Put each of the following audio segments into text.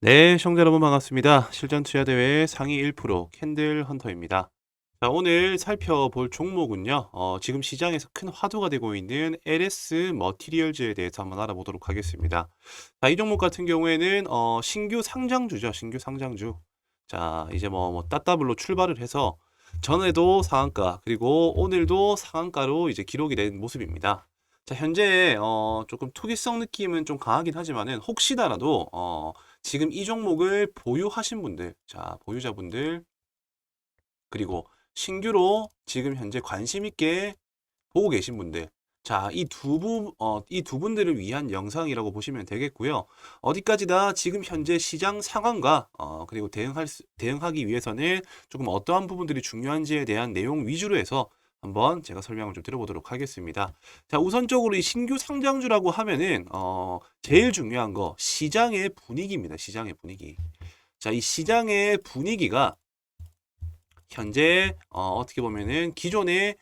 네, 시청자 여러분 반갑습니다. 실전 투자 대회 상위 1% 캔들 헌터입니다. 자, 오늘 살펴볼 종목은요. 지금 시장에서 큰 화두가 되고 있는 LS 머티리얼즈에 대해서 한번 알아보도록 하겠습니다. 자, 이 종목 같은 경우에는 신규 상장주죠. 신규 상장주. 자, 이제 따따블로 출발을 해서 전에도 상한가 그리고 오늘도 상한가로 이제 기록이 된 모습입니다. 자, 현재 조금 투기성 느낌은 좀 강하긴 하지만은 혹시나라도 지금 이 종목을 보유하신 분들, 자, 보유자분들, 그리고 신규로 지금 현재 관심 있게 보고 계신 분들, 자, 이 두 분들을 위한 영상이라고 보시면 되겠고요. 어디까지나 지금 현재 시장 상황과, 그리고 대응하기 위해서는 조금 어떠한 부분들이 중요한지에 대한 내용 위주로 해서 한번 제가 설명을 좀 드려보도록 하겠습니다. 자, 우선적으로 이 신규 상장주라고 하면은, 제일 중요한 거, 시장의 분위기입니다. 시장의 분위기. 자, 이 시장의 분위기가 현재 어떻게 보면은 기존의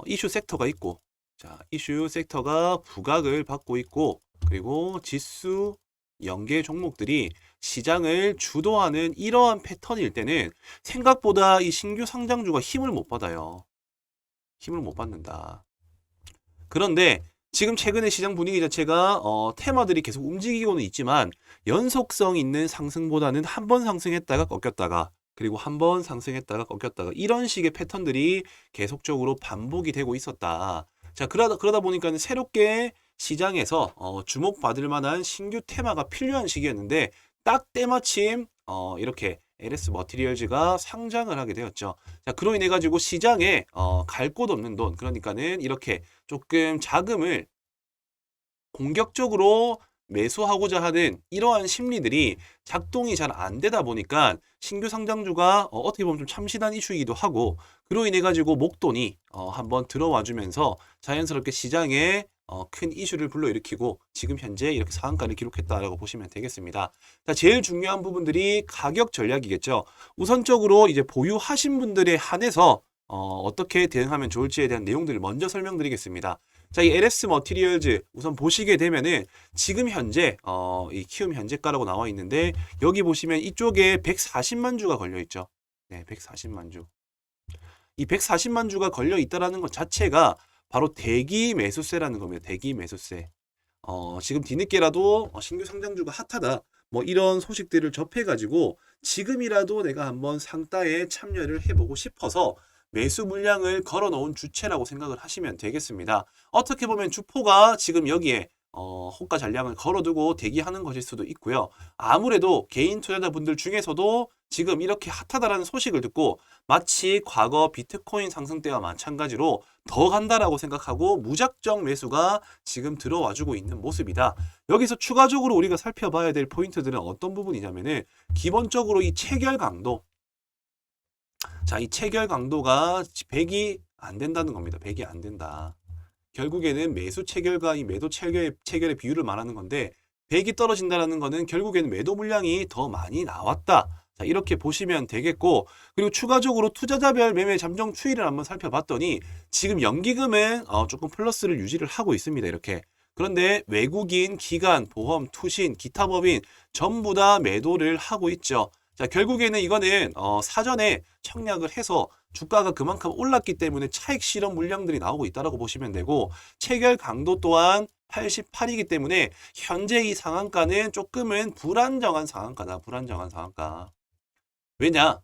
이슈 섹터가 있고, 자, 이슈 섹터가 부각을 받고 있고, 그리고 지수 연계 종목들이 시장을 주도하는 이러한 패턴일 때는 생각보다 이 신규 상장주가 힘을 못 받아요. 힘을 못 받는다. 그런데 지금 최근에 시장 분위기 자체가 테마들이 계속 움직이고는 있지만 연속성 있는 상승보다는 한 번 상승했다가 꺾였다가 그리고 한 번 상승했다가 꺾였다가 이런 식의 패턴들이 계속적으로 반복이 되고 있었다. 자, 그러다 보니까 새롭게 시장에서 주목받을 만한 신규 테마가 필요한 시기였는데 딱 때마침 이렇게 LS 머티리얼즈가 상장을 하게 되었죠. 자, 그로 인해 가지고 시장에 갈 곳 없는 돈, 그러니까는 이렇게 조금 자금을 공격적으로 매수하고자 하는 이러한 심리들이 작동이 잘 안 되다 보니까 신규 상장주가 어떻게 보면 좀 참신한 이슈이기도 하고 그로 인해 가지고 목돈이 한번 들어와 주면서 자연스럽게 시장에 큰 이슈를 불러일으키고 지금 현재 이렇게 상한가를 기록했다라고 보시면 되겠습니다. 자, 제일 중요한 부분들이 가격 전략이겠죠. 우선적으로 이제 보유하신 분들에 한해서 어떻게 대응하면 좋을지에 대한 내용들을 먼저 설명드리겠습니다. 자, 이 LS 머티리얼즈 우선 보시게 되면은 지금 현재 이 키움 현재가라고 나와 있는데 여기 보시면 이쪽에 140만 주가 걸려 있죠. 네, 140만 주. 이 140만 주가 걸려 있다라는 것 자체가 바로 대기 매수세라는 겁니다. 대기 매수세. 지금 뒤늦게라도 신규 상장주가 핫하다. 뭐 이런 소식들을 접해가지고 지금이라도 내가 한번 상따에 참여를 해보고 싶어서 매수 물량을 걸어 놓은 주체라고 생각을 하시면 되겠습니다. 어떻게 보면 주포가 지금 여기에 호가 잔량을 걸어두고 대기하는 것일 수도 있고요. 아무래도 개인 투자자분들 중에서도 지금 이렇게 핫하다라는 소식을 듣고 마치 과거 비트코인 상승 때와 마찬가지로 더 간다라고 생각하고 무작정 매수가 지금 들어와주고 있는 모습이다. 여기서 추가적으로 우리가 살펴봐야 될 포인트들은 어떤 부분이냐면은 기본적으로 이 체결 강도. 자, 이 체결 강도가 100이 안 된다는 겁니다. 100이 안 된다. 결국에는 매수 체결과 이 매도 체결의 비율을 말하는 건데 100이 떨어진다는 거는 결국에는 매도 물량이 더 많이 나왔다. 자, 이렇게 보시면 되겠고 그리고 추가적으로 투자자별 매매 잠정 추이를 한번 살펴봤더니 지금 연기금은 조금 플러스를 유지를 하고 있습니다. 이렇게. 그런데 외국인, 기관, 보험, 투신, 기타 법인 전부 다 매도를 하고 있죠. 자, 결국에는 이거는 사전에 청약을 해서 주가가 그만큼 올랐기 때문에 차익 실현 물량들이 나오고 있다고 보시면 되고 체결 강도 또한 88이기 때문에 현재 이 상한가는 조금은 불안정한 상한가다. 불안정한 상한가. 왜냐?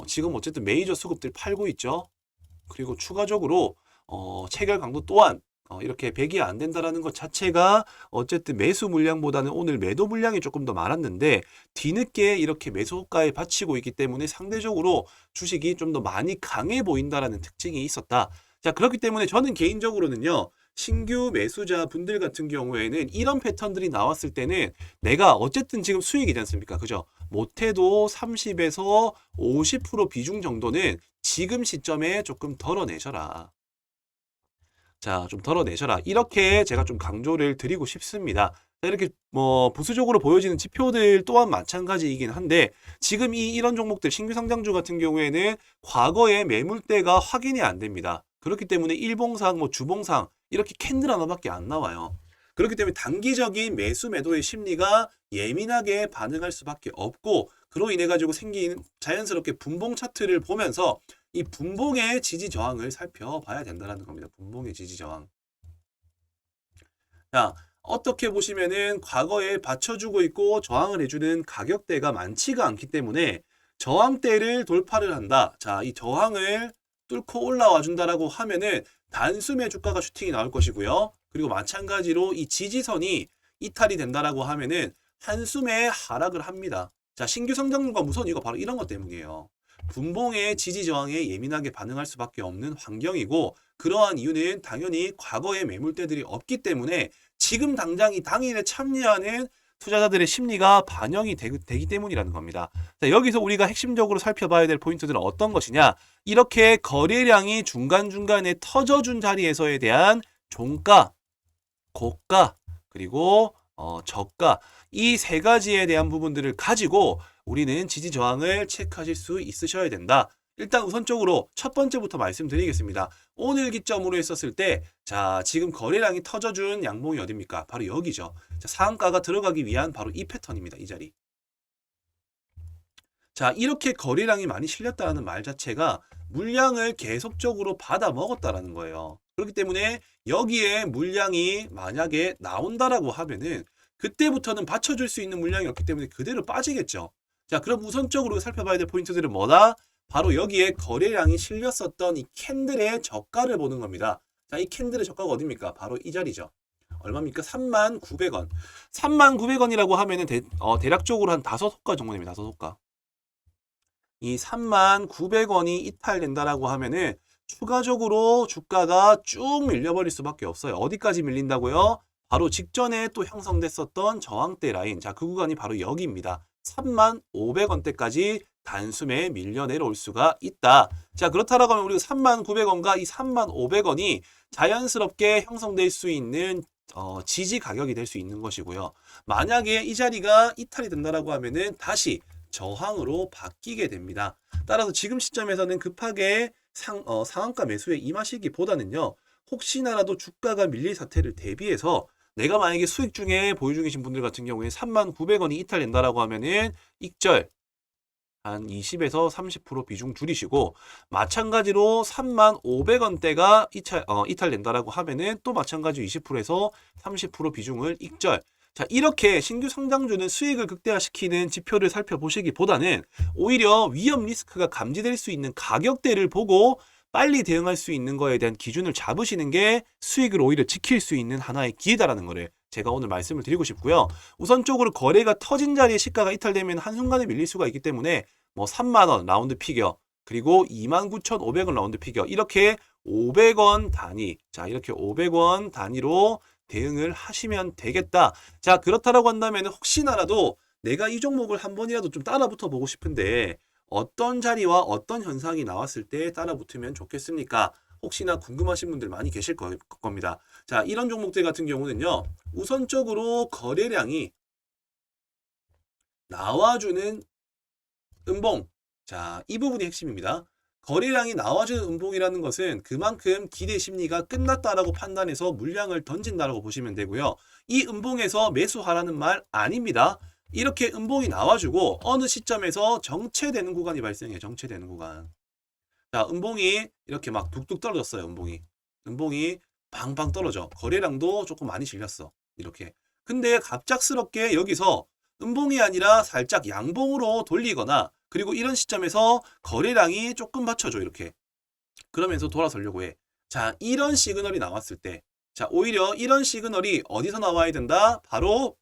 지금 어쨌든 메이저 수급들 팔고 있죠. 그리고 추가적으로 체결 강도 또한 이렇게 100이 안 된다라는 것 자체가 어쨌든 매수 물량보다는 오늘 매도 물량이 조금 더 많았는데 뒤늦게 이렇게 매수 호가에 받치고 있기 때문에 상대적으로 주식이 좀 더 많이 강해 보인다라는 특징이 있었다. 자, 그렇기 때문에 저는 개인적으로는요. 신규 매수자 분들 같은 경우에는 이런 패턴들이 나왔을 때는 내가 어쨌든 지금 수익이지 않습니까? 그죠? 못해도 30에서 50% 비중 정도는 지금 시점에 조금 덜어내셔라. 자, 좀 덜어내셔라. 이렇게 제가 좀 강조를 드리고 싶습니다. 자, 이렇게 부수적으로 보여지는 지표들 또한 마찬가지이긴 한데 지금 이런 종목들 신규 상장주 같은 경우에는 과거의 매물대가 확인이 안 됩니다. 그렇기 때문에 일봉상, 주봉상 이렇게 캔들 하나밖에 안 나와요. 그렇기 때문에 단기적인 매수 매도의 심리가 예민하게 반응할 수밖에 없고, 그로 인해 가지고 생긴 자연스럽게 분봉 차트를 보면서 이 분봉의 지지 저항을 살펴봐야 된다는 겁니다. 분봉의 지지 저항. 자, 어떻게 보시면은 과거에 받쳐주고 있고 저항을 해주는 가격대가 많지가 않기 때문에 저항대를 돌파를 한다. 자, 이 저항을 뚫고 올라와 준다라고 하면은 단숨에 주가가 슈팅이 나올 것이고요. 그리고 마찬가지로 이 지지선이 이탈이 된다라고 하면은 한숨에 하락을 합니다. 자, 신규 성장률과 무서운 이유가 바로 이런 것 때문이에요. 분봉의 지지 저항에 예민하게 반응할 수밖에 없는 환경이고, 그러한 이유는 당연히 과거의 매물대들이 없기 때문에 지금 당장 이 당일에 참여하는 투자자들의 심리가 반영이 되기 때문이라는 겁니다. 자, 여기서 우리가 핵심적으로 살펴봐야 될 포인트들은 어떤 것이냐? 이렇게 거래량이 중간중간에 터져준 자리에서에 대한 종가, 고가, 그리고 저가, 이 세 가지에 대한 부분들을 가지고 우리는 지지 저항을 체크하실 수 있으셔야 된다. 일단 우선적으로 첫 번째부터 말씀드리겠습니다. 오늘 기점으로 했었을 때, 자, 지금 거래량이 터져준 양봉이 어딥니까? 바로 여기죠. 자, 상한가가 들어가기 위한 바로 이 패턴입니다. 이 자리. 자, 이렇게 거래량이 많이 실렸다는 말 자체가 물량을 계속적으로 받아 먹었다라는 거예요. 그렇기 때문에 여기에 물량이 만약에 나온다라고 하면은 그때부터는 받쳐줄 수 있는 물량이 없기 때문에 그대로 빠지겠죠. 자, 그럼 우선적으로 살펴봐야 될 포인트들은 뭐다? 바로 여기에 거래량이 실렸었던 이 캔들의 저가를 보는 겁니다. 자, 이 캔들의 저가가 어딥니까? 바로 이 자리죠. 얼마입니까? 39,900원. 39,900원이라고 하면은 대략적으로 한 5호가 정도 됩니다. 5호가. 이 39,900원이 이탈된다라고 하면은 추가적으로 주가가 쭉 밀려버릴 수밖에 없어요. 어디까지 밀린다고요? 바로 직전에 또 형성됐었던 저항대 라인. 자, 그 구간이 바로 여기입니다. 35,500원대까지 단숨에 밀려 내려올 수가 있다. 자, 그렇다라고 하면 우리가 39,900원과 이 35,500원이 자연스럽게 형성될 수 있는 지지 가격이 될 수 있는 것이고요. 만약에 이 자리가 이탈이 된다라고 하면은 다시 저항으로 바뀌게 됩니다. 따라서 지금 시점에서는 급하게 상한가 매수에 임하시기보다는요, 혹시나라도 주가가 밀릴 사태를 대비해서 내가 만약에 수익 중에 보유 중이신 분들 같은 경우에 39,900원이 이탈된다라고 하면은 익절 한 20에서 30% 비중 줄이시고, 마찬가지로 35,500원대가 이탈된다라고 하면은 또 마찬가지로 20%에서 30% 비중을 익절. 자, 이렇게 신규 성장주는 수익을 극대화시키는 지표를 살펴보시기보다는 오히려 위험 리스크가 감지될 수 있는 가격대를 보고 빨리 대응할 수 있는 거에 대한 기준을 잡으시는 게 수익을 오히려 지킬 수 있는 하나의 기회다라는 거를 제가 오늘 말씀을 드리고 싶고요. 우선적으로 거래가 터진 자리에 시가가 이탈되면 한순간에 밀릴 수가 있기 때문에 뭐 3만 원 라운드 피겨, 그리고 29,500원 라운드 피겨, 이렇게 500원 단위, 자, 이렇게 500원 단위로 대응을 하시면 되겠다. 자, 그렇다라고 한다면 혹시나라도 내가 이 종목을 한 번이라도 좀 따라 붙어 보고 싶은데 어떤 자리와 어떤 현상이 나왔을 때 따라 붙으면 좋겠습니까? 혹시나 궁금하신 분들 많이 계실 겁니다. 자, 이런 종목들 같은 경우는요, 우선적으로 거래량이 나와주는 음봉. 자, 이 부분이 핵심입니다. 거래량이 나와주는 음봉이라는 것은 그만큼 기대 심리가 끝났다라고 판단해서 물량을 던진다라고 보시면 되고요. 이 음봉에서 매수하라는 말 아닙니다. 이렇게 음봉이 나와주고 어느 시점에서 정체되는 구간이 발생해요. 정체되는 구간. 자, 음봉이 이렇게 막 뚝뚝 떨어졌어요. 음봉이 방방 떨어져. 거래량도 조금 많이 실렸어. 이렇게. 근데 갑작스럽게 여기서 음봉이 아니라 살짝 양봉으로 돌리거나, 그리고 이런 시점에서 거래량이 조금 받쳐줘. 이렇게. 그러면서 돌아서려고 해. 자, 이런 시그널이 나왔을 때, 자, 오히려 이런 시그널이 어디서 나와야 된다? 바로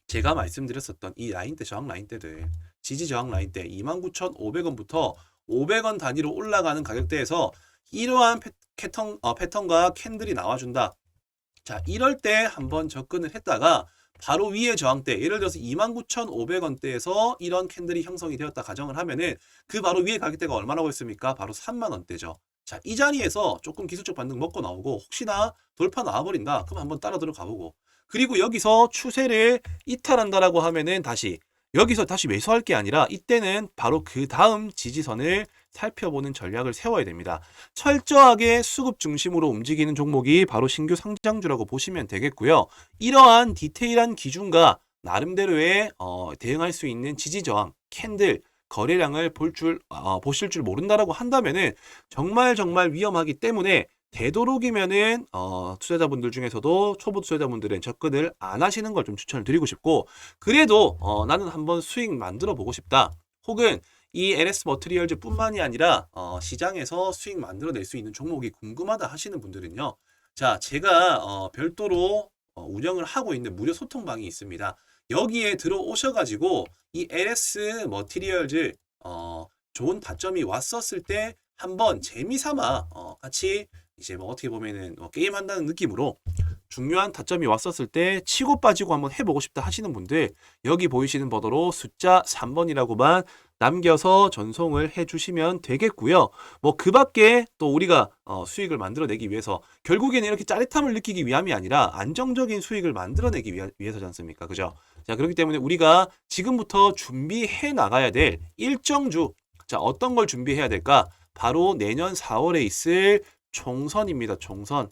제가 말씀드렸었던 이 라인대, 저항 라인대들, 지지 저항 라인대 29,500원부터 500원 단위로 올라가는 가격대에서 이러한 패턴과 캔들이 나와준다. 자, 이럴 때 한번 접근을 했다가 바로 위에 저항대, 예를 들어서 29,500원대에서 이런 캔들이 형성이 되었다 가정을 하면은 그 바로 위에 가격대가 얼마라고 했습니까? 바로 3만원대죠. 자, 이 자리에서 조금 기술적 반등 먹고 나오고, 혹시나 돌파 나와버린다, 그럼 한번 따라 들어가 보고, 그리고 여기서 추세를 이탈한다라고 하면은 여기서 다시 매수할 게 아니라 이때는 바로 그 다음 지지선을 살펴보는 전략을 세워야 됩니다. 철저하게 수급 중심으로 움직이는 종목이 바로 신규 상장주라고 보시면 되겠고요. 이러한 디테일한 기준과 나름대로의 대응할 수 있는 지지저항, 캔들, 거래량을 보실 줄 모른다라고 한다면은 정말 위험하기 때문에 되도록이면은 투자자분들 중에서도 초보 투자자분들은 접근을 안 하시는 걸 좀 추천을 드리고 싶고, 그래도 나는 한번 수익 만들어 보고 싶다, 혹은 이 LS 머티리얼즈 뿐만이 아니라 시장에서 수익 만들어낼 수 있는 종목이 궁금하다 하시는 분들은요, 자, 제가 별도로 운영을 하고 있는 무료 소통방이 있습니다. 여기에 들어오셔가지고 이 LS 머티리얼즈 좋은 타점이 왔었을 때 한번 재미삼아 같이 이제 뭐 어떻게 보면은 게임 한다는 느낌으로 중요한 타점이 왔었을 때 치고 빠지고 한번 해보고 싶다 하시는 분들, 여기 보이시는 번호로 숫자 3번이라고만 남겨서 전송을 해주시면 되겠고요. 뭐 그 밖에 또 우리가 수익을 만들어내기 위해서 결국에는 이렇게 짜릿함을 느끼기 위함이 아니라 안정적인 수익을 만들어내기 위해서지 않습니까? 그죠? 자, 그렇기 때문에 우리가 지금부터 준비해 나가야 될 일정주, 자, 어떤 걸 준비해야 될까? 바로 내년 4월에 있을 총선입니다. 총선.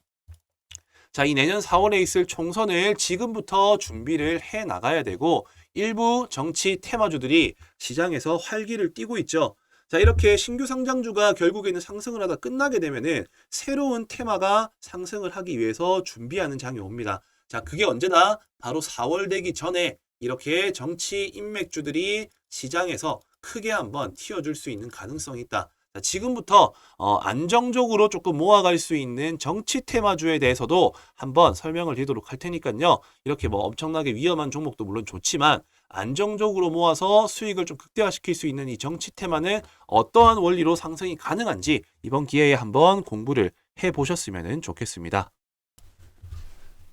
자, 이 내년 4월에 있을 총선을 지금부터 준비를 해 나가야 되고, 일부 정치 테마주들이 시장에서 활기를 띠고 있죠. 자, 이렇게 신규 상장주가 결국에는 상승을 하다 끝나게 되면은 새로운 테마가 상승을 하기 위해서 준비하는 장이 옵니다. 자, 그게 언제나 바로 4월 되기 전에 이렇게 정치 인맥주들이 시장에서 크게 한번 튀어줄 수 있는 가능성이 있다. 자, 지금부터 안정적으로 조금 모아갈 수 있는 정치 테마주에 대해서도 한번 설명을 드리도록 할 테니까요. 이렇게 뭐 엄청나게 위험한 종목도 물론 좋지만 안정적으로 모아서 수익을 좀 극대화시킬 수 있는 이 정치 테마는 어떠한 원리로 상승이 가능한지 이번 기회에 한번 공부를 해보셨으면 좋겠습니다.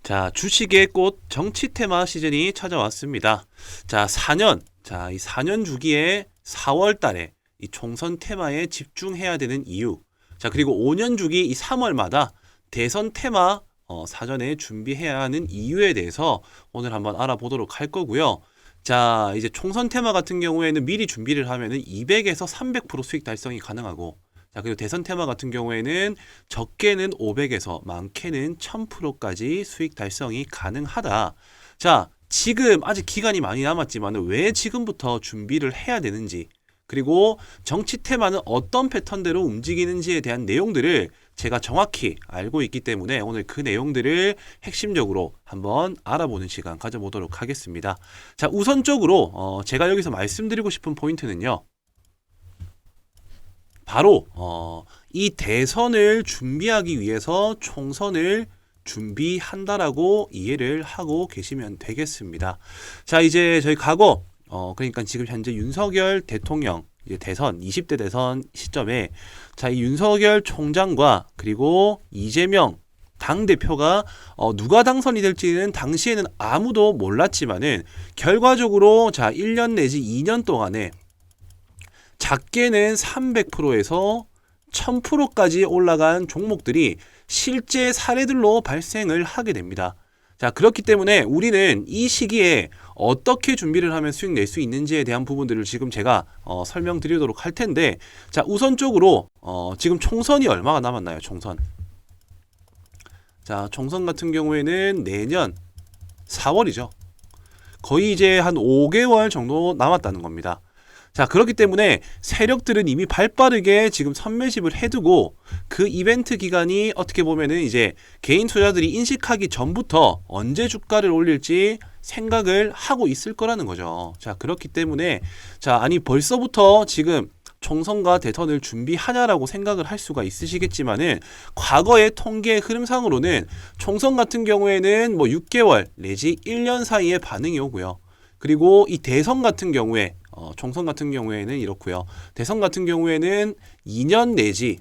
자, 주식의 꽃 정치 테마 시즌이 찾아왔습니다. 자, 4년, 이 4년 주기에 4월 달에 이 총선 테마에 집중해야 되는 이유. 자, 그리고 5년 주기 이 3월마다 대선 테마 사전에 준비해야 하는 이유에 대해서 오늘 한번 알아보도록 할 거고요. 자, 이제 총선 테마 같은 경우에는 미리 준비를 하면은 200에서 300% 수익 달성이 가능하고, 자, 그리고 대선 테마 같은 경우에는 적게는 500에서 많게는 1000%까지 수익 달성이 가능하다. 자, 지금 아직 기간이 많이 남았지만 왜 지금부터 준비를 해야 되는지, 그리고 정치 테마는 어떤 패턴대로 움직이는지에 대한 내용들을 제가 정확히 알고 있기 때문에 오늘 그 내용들을 핵심적으로 한번 알아보는 시간 가져보도록 하겠습니다. 자, 우선적으로 제가 여기서 말씀드리고 싶은 포인트는요, 바로 이 대선을 준비하기 위해서 총선을 준비한다라고 이해를 하고 계시면 되겠습니다. 자, 이제 저희 과거 그러니까 지금 현재 윤석열 대통령 이제 대선 20대 대선 시점에, 자, 이 윤석열 총장과 그리고 이재명 당대표가 누가 당선이 될지는 당시에는 아무도 몰랐지만은 결과적으로 자 1년 내지 2년 동안에 작게는 300%에서 1000%까지 올라간 종목들이 실제 사례들로 발생을 하게 됩니다. 자, 그렇기 때문에 우리는 이 시기에 어떻게 준비를 하면 수익 낼 수 있는지에 대한 부분들을 지금 제가 설명드리도록 할 텐데, 자, 우선적으로 지금 총선이 얼마가 남았나요? 총선. 자, 총선 같은 경우에는 내년 4월이죠. 거의 이제 한 5개월 정도 남았다는 겁니다. 자, 그렇기 때문에 세력들은 이미 발빠르게 지금 선매집을 해두고 그 이벤트 기간이 어떻게 보면은 이제 개인 투자들이 인식하기 전부터 언제 주가를 올릴지 생각을 하고 있을 거라는 거죠. 자, 그렇기 때문에 자, 아니 벌써부터 지금 총선과 대선을 준비하냐라고 생각을 할 수가 있으시겠지만은 과거의 통계 흐름상으로는 총선 같은 경우에는 뭐 6개월 내지 1년 사이에 반응이 오고요. 그리고 이 대선 같은 경우에 총선 같은 경우에는 이렇고요. 대선 같은 경우에는 2년 내지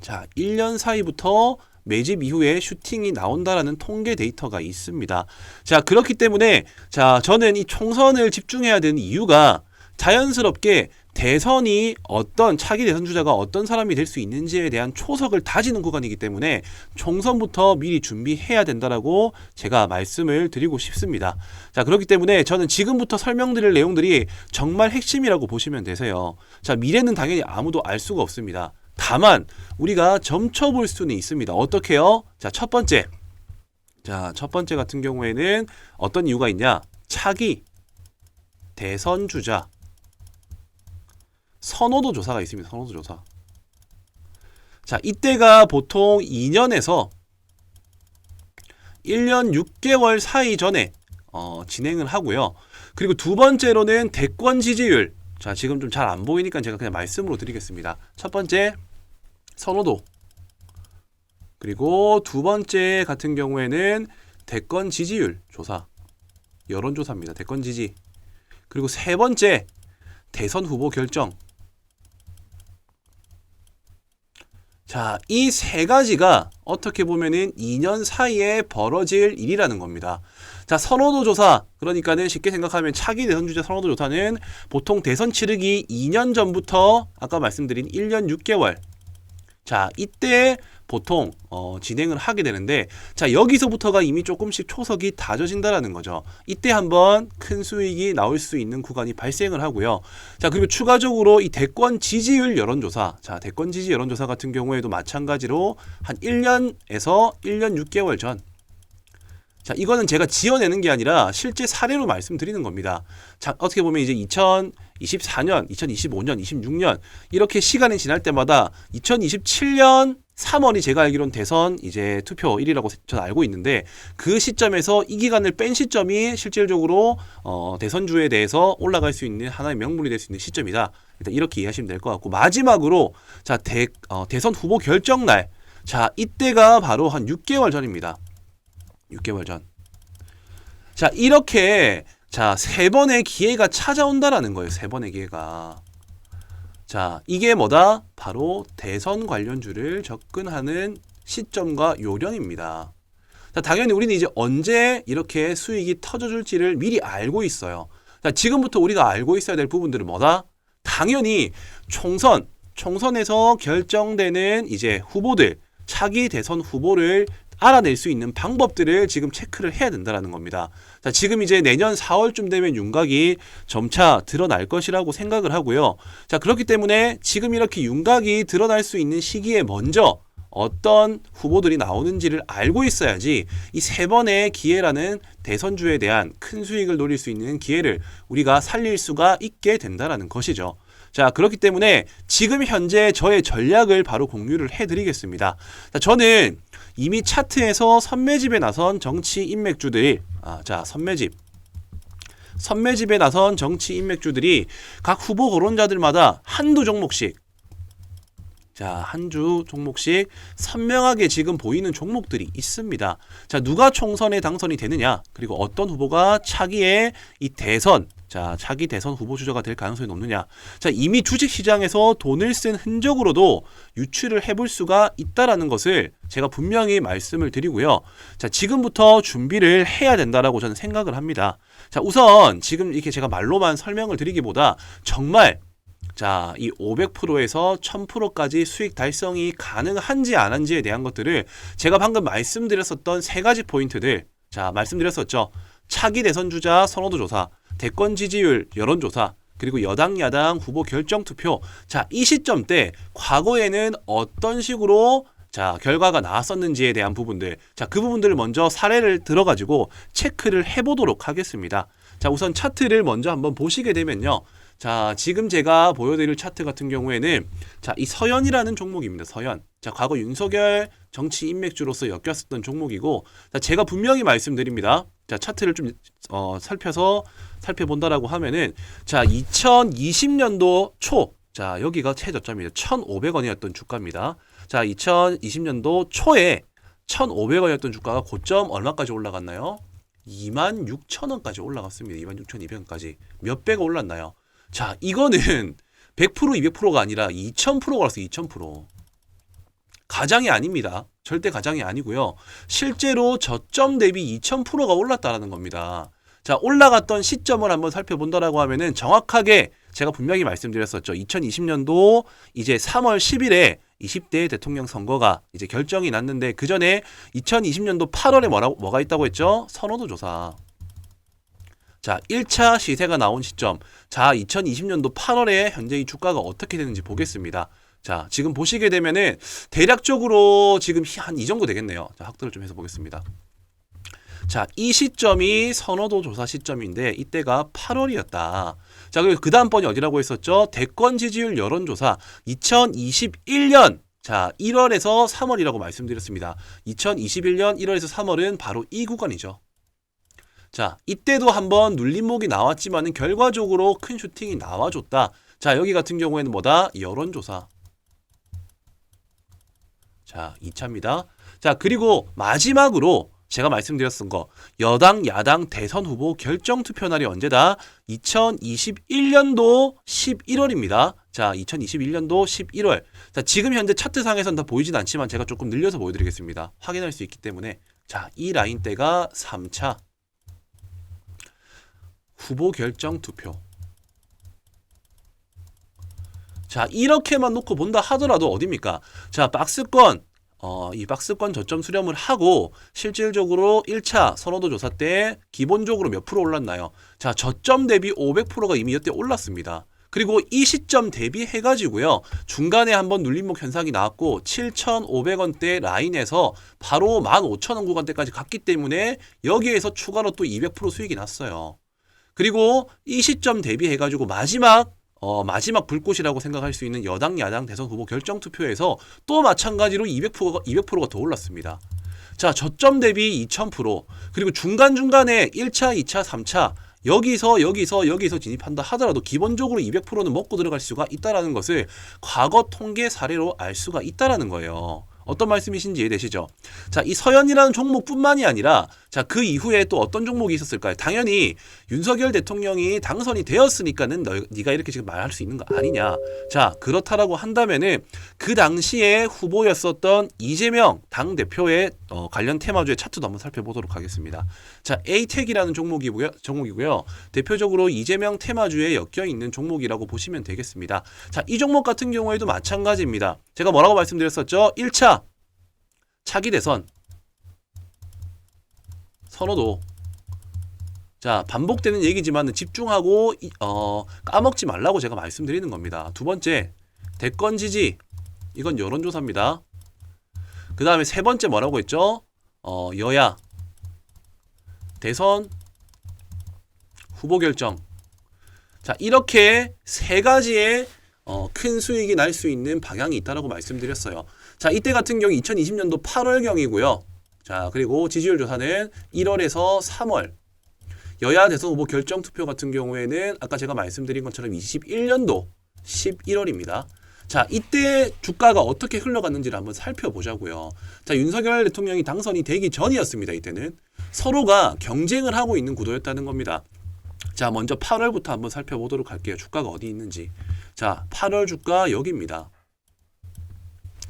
자 1년 사이부터 매집 이후에 슈팅이 나온다라는 통계 데이터가 있습니다. 자, 그렇기 때문에 자 저는 이 총선을 집중해야 되는 이유가 자연스럽게 대선이 어떤 차기 대선 주자가 어떤 사람이 될 수 있는지에 대한 초석을 다지는 구간이기 때문에 총선부터 미리 준비해야 된다라고 제가 말씀을 드리고 싶습니다. 자, 그렇기 때문에 저는 지금부터 설명드릴 내용들이 정말 핵심이라고 보시면 되세요. 자, 미래는 당연히 아무도 알 수가 없습니다. 다만 우리가 점쳐볼 수는 있습니다. 어떻게요? 자, 첫 번째 같은 경우에는 어떤 이유가 있냐? 차기 대선 주자 선호도 조사가 있습니다. 선호도 조사. 자, 이때가 보통 2년에서 1년 6개월 사이 전에 진행을 하고요. 그리고 두 번째로는 대권 지지율. 자, 지금 좀 잘 안 보이니까 제가 그냥 말씀으로 드리겠습니다. 첫 번째 선호도. 그리고 두 번째 같은 경우에는 대권 지지율 조사. 여론조사입니다. 대권 지지. 그리고 세 번째 대선 후보 결정. 자, 이 세 가지가 어떻게 보면은 2년 사이에 벌어질 일이라는 겁니다. 자, 선호도 조사. 그러니까는 쉽게 생각하면 차기 대선 주자 선호도 조사는 보통 대선 치르기 2년 전부터 아까 말씀드린 1년 6개월. 자, 이때 보통 진행을 하게 되는데, 자, 여기서부터가 이미 조금씩 초석이 다져진다라는 거죠. 이때 한번 큰 수익이 나올 수 있는 구간이 발생을 하고요. 자, 그리고 추가적으로 이 대권 지지율 여론조사. 자, 대권 지지 여론조사 같은 경우에도 마찬가지로 한 1년에서 1년 6개월 전. 자, 이거는 제가 지어내는 게 아니라 실제 사례로 말씀드리는 겁니다. 자, 어떻게 보면 이제 2024년, 2025년, 26년 이렇게 시간이 지날 때마다 2027년 3월이 제가 알기로는 대선 이제 투표일이라고 저는 알고 있는데, 그 시점에서 이 기간을 뺀 시점이 실질적으로 대선주에 대해서 올라갈 수 있는 하나의 명분이 될 수 있는 시점이다. 일단 이렇게 이해하시면 될 것 같고, 마지막으로 자, 대선 후보 결정날. 자, 이때가 바로 한 6개월 전입니다. 6개월 전. 자, 이렇게 자, 세 번의 기회가 찾아온다라는 거예요. 세 번의 기회가. 자, 이게 뭐다? 바로 대선 관련주를 접근하는 시점과 요령입니다. 자, 당연히 우리는 이제 언제 이렇게 수익이 터져줄지를 미리 알고 있어요. 자, 지금부터 우리가 알고 있어야 될 부분들은 뭐다? 당연히 총선에서 결정되는 이제 후보들, 차기 대선 후보를 알아낼 수 있는 방법들을 지금 체크를 해야 된다는 겁니다. 자, 지금 이제 내년 4월쯤 되면 윤곽이 점차 드러날 것이라고 생각을 하고요. 자, 그렇기 때문에 지금 이렇게 윤곽이 드러날 수 있는 시기에 먼저 어떤 후보들이 나오는지를 알고 있어야지 이 세 번의 기회라는 대선주에 대한 큰 수익을 노릴 수 있는 기회를 우리가 살릴 수가 있게 된다는 것이죠. 자, 그렇기 때문에 지금 현재 저의 전략을 바로 공유를 해드리겠습니다. 자, 저는 이미 차트에서 선매집에 나선 정치 인맥주들이 선매집에 나선 정치 인맥주들이 각 후보 거론자들마다 한두 종목씩, 자, 한 주 종목씩 선명하게 지금 보이는 종목들이 있습니다. 자, 누가 총선에 당선이 되느냐, 그리고 어떤 후보가 차기에 이 대선, 자, 차기 대선 후보 주자가 될 가능성이 높느냐. 자, 이미 주식시장에서 돈을 쓴 흔적으로도 유추를 해볼 수가 있다라는 것을 제가 분명히 말씀을 드리고요. 자, 지금부터 준비를 해야 된다라고 저는 생각을 합니다. 자, 우선 지금 이렇게 제가 말로만 설명을 드리기보다 정말 자, 이 500%에서 1000%까지 수익 달성이 가능한지 안 한지에 대한 것들을 제가 방금 말씀드렸었던 세 가지 포인트들, 자, 말씀드렸었죠. 차기 대선 주자 선호도 조사, 대권 지지율 여론조사, 그리고 여당 야당 후보 결정 투표. 자, 이 시점 때 과거에는 어떤 식으로 자, 결과가 나왔었는지에 대한 부분들, 자, 그 부분들을 먼저 사례를 들어가지고 체크를 해보도록 하겠습니다. 자, 우선 차트를 먼저 한번 보시게 되면요. 자, 지금 제가 보여드릴 차트 같은 경우에는 자, 이 서현이라는 종목입니다. 서현. 자, 과거 윤석열 정치 인맥주로서 엮였었던 종목이고, 자, 제가 분명히 말씀드립니다. 자, 차트를 좀 살펴본다라고 하면은 자, 2020년도 초, 자, 여기가 최저점이죠. 1,500원이었던 주가입니다. 자, 2020년도 초에 1,500원이었던 주가가 고점 얼마까지 올라갔나요? 26,000원까지 올라갔습니다. 26,200원까지. 몇 배가 올랐나요? 자, 이거는 100%, 200%가 아니라 2000%가 올랐어요. 2000%. 가장이 아닙니다. 절대 가장이 아니고요. 실제로 저점 대비 2000%가 올랐다라는 겁니다. 자, 올라갔던 시점을 한번 살펴본다라고 하면은 정확하게 제가 분명히 말씀드렸었죠. 2020년도 이제 3월 10일에 20대 대통령 선거가 이제 결정이 났는데 그 전에 2020년도 8월에 뭐가 있다고 했죠? 선호도 조사. 자, 1차 시세가 나온 시점. 자, 2020년도 8월에 현재 이 주가가 어떻게 되는지 보겠습니다. 자, 지금 보시게 되면은 대략적으로 지금 한 이 정도 되겠네요. 자, 확대를 좀 해서 보겠습니다. 자, 이 시점이 선호도 조사 시점인데 이때가 8월이었다. 자, 그리고 그 다음번이 어디라고 했었죠? 대권 지지율 여론조사 2021년 자 1월에서 3월이라고 말씀드렸습니다. 2021년 1월에서 3월은 바로 이 구간이죠. 자, 이때도 한번 눌림목이 나왔지만은 결과적으로 큰 슈팅이 나와줬다. 자, 여기 같은 경우에는 뭐다? 여론조사. 자, 2차입니다. 자, 그리고 마지막으로 제가 말씀드렸던 거 여당 야당 대선 후보 결정 투표 날이 언제다? 2021년도 11월입니다. 자, 2021년도 11월. 자, 지금 현재 차트상에서는 다 보이진 않지만 제가 조금 늘려서 보여드리겠습니다. 확인할 수 있기 때문에. 자, 이 라인대가 3차 후보 결정 투표. 자, 이렇게만 놓고 본다 하더라도 어딥니까? 자, 박스권 이 박스권 저점 수렴을 하고 실질적으로 1차 선호도 조사 때 기본적으로 몇 프로 올랐나요? 자, 저점 대비 500%가 이미 이때 올랐습니다. 그리고 이 시점 대비해가지고요. 중간에 한번 눌림목 현상이 나왔고 7,500원대 라인에서 바로 15,000원 구간대까지 갔기 때문에 여기에서 추가로 또 200% 수익이 났어요. 그리고 이 시점 대비해가지고 마지막 불꽃이라고 생각할 수 있는 여당 야당 대선 후보 결정 투표에서 또 마찬가지로 200%가 더 올랐습니다. 자, 저점 대비 2000%, 그리고 중간중간에 1차, 2차, 3차 여기서 진입한다 하더라도 기본적으로 200%는 먹고 들어갈 수가 있다라는 것을 과거 통계 사례로 알 수가 있다라는 거예요. 어떤 말씀이신지 이해되시죠? 자, 이 서현이라는 종목뿐만이 아니라 자, 그 이후에 또 어떤 종목이 있었을까요? 당연히 윤석열 대통령이 당선이 되었으니까는 네가 이렇게 지금 말할 수 있는 거 아니냐. 자, 그렇다라고 한다면은 그 당시에 후보였었던 이재명 당대표의 관련 테마주의 차트도 한번 살펴보도록 하겠습니다. 자, 에이텍이라는 종목이고요. 대표적으로 이재명 테마주에 엮여 있는 종목이라고 보시면 되겠습니다. 자, 이 종목 같은 경우에도 마찬가지입니다. 제가 뭐라고 말씀드렸었죠? 1차 차기 대선 선호도. 자, 반복되는 얘기지만 집중하고 까먹지 말라고 제가 말씀드리는 겁니다. 두 번째, 대권 지지. 이건 여론조사입니다. 그 다음에 세 번째 뭐라고 했죠? 여야 대선 후보 결정. 자, 이렇게 세 가지의 큰 수익이 날 수 있는 방향이 있다라고 말씀드렸어요. 자, 이때 같은 경우 2020년도 8월경이고요. 자, 그리고 지지율 조사는 1월에서 3월. 여야 대선 후보 결정 투표 같은 경우에는 아까 제가 말씀드린 것처럼 21년도 11월입니다. 자, 이때 주가가 어떻게 흘러갔는지를 한번 살펴보자고요. 자, 윤석열 대통령이 당선이 되기 전이었습니다. 이때는 서로가 경쟁을 하고 있는 구도였다는 겁니다. 자, 먼저 8월부터 한번 살펴보도록 할게요. 주가가 어디 있는지. 자, 8월 주가 여기입니다.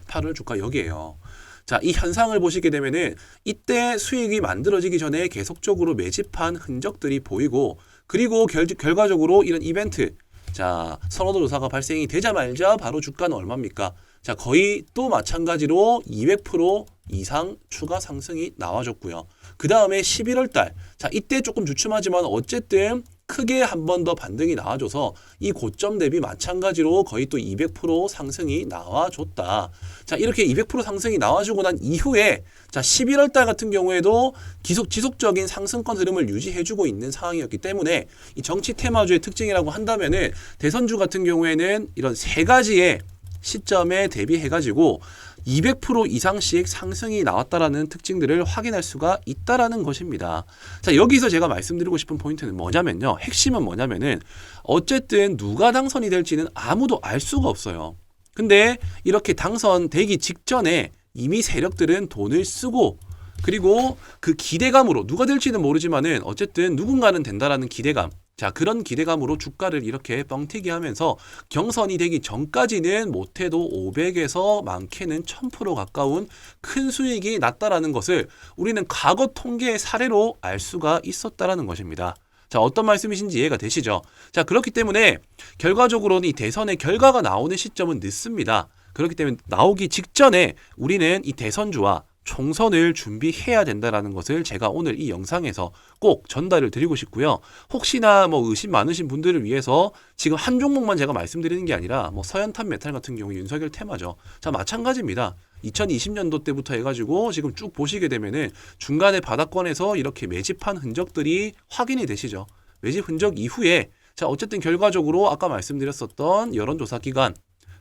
8월 주가 여기에요. 자, 이 현상을 보시게 되면은 이때 수익이 만들어지기 전에 계속적으로 매집한 흔적들이 보이고, 그리고 결과적으로 이런 이벤트, 자, 선호도 조사가 발생이 되자마자 바로 주가는 얼마입니까? 자, 거의 또 마찬가지로 200% 이상 추가 상승이 나와줬고요. 그 다음에 11월 달, 자, 이때 조금 주춤하지만 어쨌든 크게 한 번 더 반등이 나와줘서 이 고점 대비 마찬가지로 거의 또 200% 상승이 나와줬다. 자, 이렇게 200% 상승이 나와주고 난 이후에 자, 11월 달 같은 경우에도 지속적인 상승권 흐름을 유지해주고 있는 상황이었기 때문에 이 정치 테마주의 특징이라고 한다면은 대선주 같은 경우에는 이런 세 가지의 시점에 대비해가지고 200% 이상씩 상승이 나왔다라는 특징들을 확인할 수가 있다라는 것입니다. 자, 여기서 제가 말씀드리고 싶은 포인트는 뭐냐면요. 핵심은 뭐냐면은 어쨌든 누가 당선이 될지는 아무도 알 수가 없어요. 근데 이렇게 당선되기 직전에 이미 세력들은 돈을 쓰고, 그리고 그 기대감으로 누가 될지는 모르지만은 어쨌든 누군가는 된다라는 기대감, 자, 그런 기대감으로 주가를 이렇게 뻥튀기 하면서 경선이 되기 전까지는 못해도 500에서 많게는 1000% 가까운 큰 수익이 났다라는 것을 우리는 과거 통계의 사례로 알 수가 있었다라는 것입니다. 자, 어떤 말씀이신지 이해가 되시죠? 자, 그렇기 때문에 결과적으로는 이 대선의 결과가 나오는 시점은 늦습니다. 그렇기 때문에 나오기 직전에 우리는 이 대선주와 총선을 준비해야 된다라는 것을 제가 오늘 이 영상에서 꼭 전달을 드리고 싶고요. 혹시나 뭐 의심 많으신 분들을 위해서 지금 한 종목만 제가 말씀드리는 게 아니라 뭐 서현탄 메탈 같은 경우 윤석열 테마죠. 자, 마찬가지입니다. 2020년도 때부터 해가지고 지금 쭉 보시게 되면은 중간에 바닥권에서 이렇게 매집한 흔적들이 확인이 되시죠. 매집 흔적 이후에 자, 어쨌든 결과적으로 아까 말씀드렸었던 여론조사 기간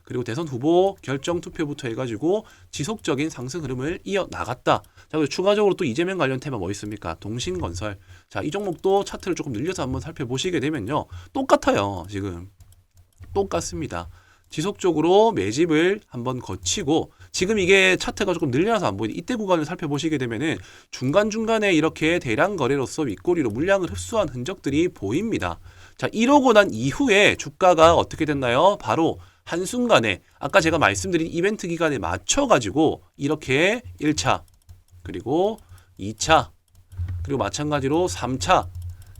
그리고 대선 후보 결정 투표부터 해가지고 지속적인 상승 흐름을 이어나갔다. 자, 그리고 추가적으로 또 이재명 관련 테마 뭐 있습니까? 동신건설. 자, 이 종목도 차트를 조금 늘려서 한번 살펴보시게 되면요. 똑같아요. 지금. 똑같습니다. 지속적으로 매집을 한번 거치고 지금 이게 차트가 조금 늘려서 안 보이는 이때 구간을 살펴보시게 되면은 중간중간에 이렇게 대량 거래로서 윗꼬리로 물량을 흡수한 흔적들이 보입니다. 자, 이러고 난 이후에 주가가 어떻게 됐나요? 바로 한순간에 아까 제가 말씀드린 이벤트 기간에 맞춰가지고 이렇게 1차 그리고 2차 그리고 마찬가지로 3차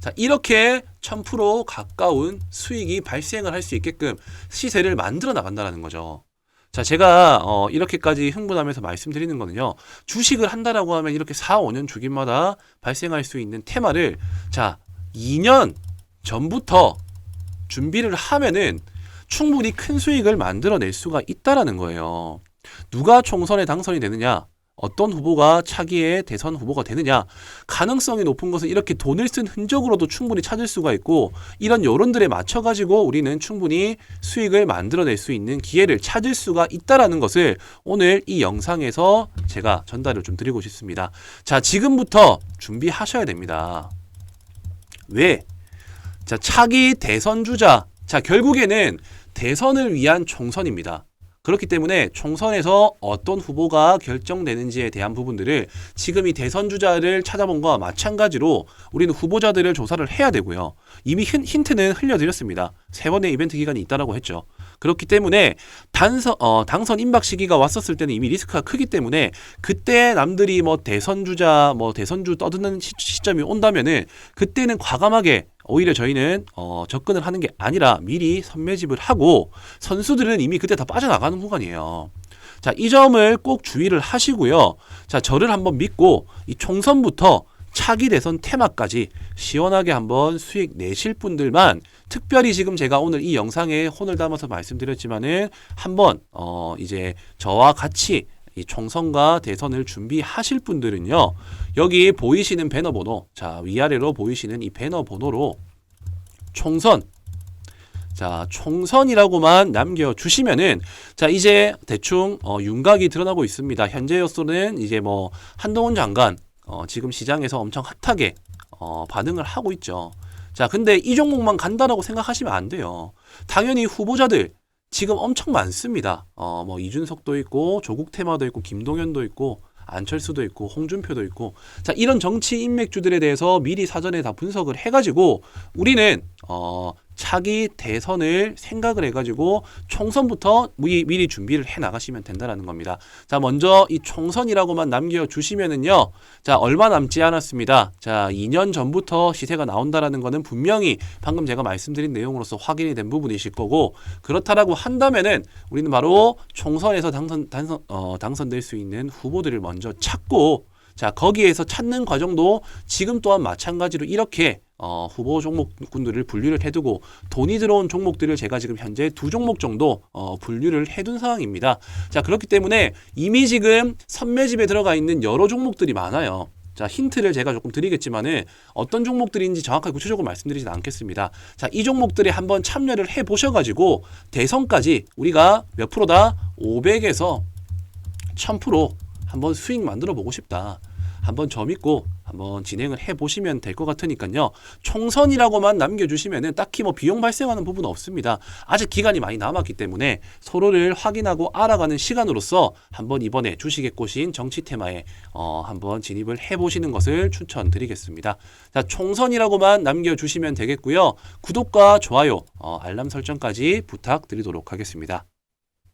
자, 이렇게 1000% 가까운 수익이 발생을 할 수 있게끔 시세를 만들어 나간다는 거죠. 자, 제가 이렇게까지 흥분하면서 말씀드리는 거는요. 주식을 한다라고 하면 이렇게 4, 5년 주기마다 발생할 수 있는 테마를 자, 2년 전부터 준비를 하면은 충분히 큰 수익을 만들어낼 수가 있다라는 거예요. 누가 총선에 당선이 되느냐? 어떤 후보가 차기의 대선 후보가 되느냐? 가능성이 높은 것은 이렇게 돈을 쓴 흔적으로도 충분히 찾을 수가 있고 이런 여론들에 맞춰가지고 우리는 충분히 수익을 만들어낼 수 있는 기회를 찾을 수가 있다라는 것을 오늘 이 영상에서 제가 전달을 좀 드리고 싶습니다. 자, 지금부터 준비하셔야 됩니다. 왜? 자, 차기 대선 주자. 자, 결국에는 대선을 위한 총선입니다. 그렇기 때문에 총선에서 어떤 후보가 결정되는지에 대한 부분들을 지금 이 대선 주자를 찾아본 것과 마찬가지로 우리는 후보자들을 조사를 해야 되고요. 이미 힌트는 흘려드렸습니다. 3번의 이벤트 기간이 있다라고 했죠. 그렇기 때문에 당선 임박 시기가 왔었을 때는 이미 리스크가 크기 때문에 그때 남들이 뭐 대선주자 대선주 떠드는 시점이 온다면은 그때는 과감하게 오히려 저희는 접근을 하는 게 아니라 미리 선매집을 하고 선수들은 이미 그때 다 빠져나가는 구간이에요. 자, 이 점을 꼭 주의를 하시고요. 자, 저를 한번 믿고 이 총선부터 차기 대선 테마까지 시원하게 한번 수익 내실 분들만 특별히 지금 제가 오늘 이 영상에 혼을 담아서 말씀드렸지만은 한번 이제 저와 같이 이 총선과 대선을 준비하실 분들은요. 여기 보이시는 배너 번호, 자, 위아래로 보이시는 이 배너 번호로 총선, 자, 총선이라고만 남겨주시면은 자, 이제 대충 윤곽이 드러나고 있습니다. 현재로서는 이제 뭐 한동훈 장관 지금 시장에서 엄청 핫하게 반응을 하고 있죠. 자, 근데 이 종목만 간다라고 생각하시면 안 돼요. 당연히 후보자들 지금 엄청 많습니다. 뭐 이준석도 있고 조국 테마도 있고 김동연도 있고 안철수도 있고 홍준표도 있고 자, 이런 정치 인맥주들에 대해서 미리 사전에 다 분석을 해가지고 우리는 차기 대선을 생각을 해가지고 총선부터 미리 준비를 해 나가시면 된다는 겁니다. 자, 먼저 이 총선이라고만 남겨주시면은요. 자, 얼마 남지 않았습니다. 자, 2년 전부터 시세가 나온다라는 거는 분명히 방금 제가 말씀드린 내용으로서 확인이 된 부분이실 거고 그렇다라고 한다면은 우리는 바로 총선에서 당선될 수 있는 후보들을 먼저 찾고 자, 거기에서 찾는 과정도 지금 또한 마찬가지로 이렇게 후보 종목군들을 분류를 해두고 돈이 들어온 종목들을 제가 지금 현재 2종목 정도 분류를 해둔 상황입니다. 자, 그렇기 때문에 이미 지금 선매집에 들어가 있는 여러 종목들이 많아요. 자, 힌트를 제가 조금 드리겠지만은 어떤 종목들인지 정확하게 구체적으로 말씀드리진 않겠습니다. 자, 이 종목들에 한번 참여를 해 보셔가지고 대선까지 우리가 몇 프로다? 500에서 1000% 한번 수익 만들어 보고 싶다. 한번 저 믿고 한번 진행을 해보시면 될 것 같으니까요. 총선이라고만 남겨주시면은 딱히 뭐 비용 발생하는 부분은 없습니다. 아직 기간이 많이 남았기 때문에 서로를 확인하고 알아가는 시간으로서 한번 이번에 주식에 꽂힌 정치 테마에 한번 진입을 해보시는 것을 추천드리겠습니다. 자, 총선이라고만 남겨주시면 되겠고요. 구독과 좋아요, 알람 설정까지 부탁드리도록 하겠습니다.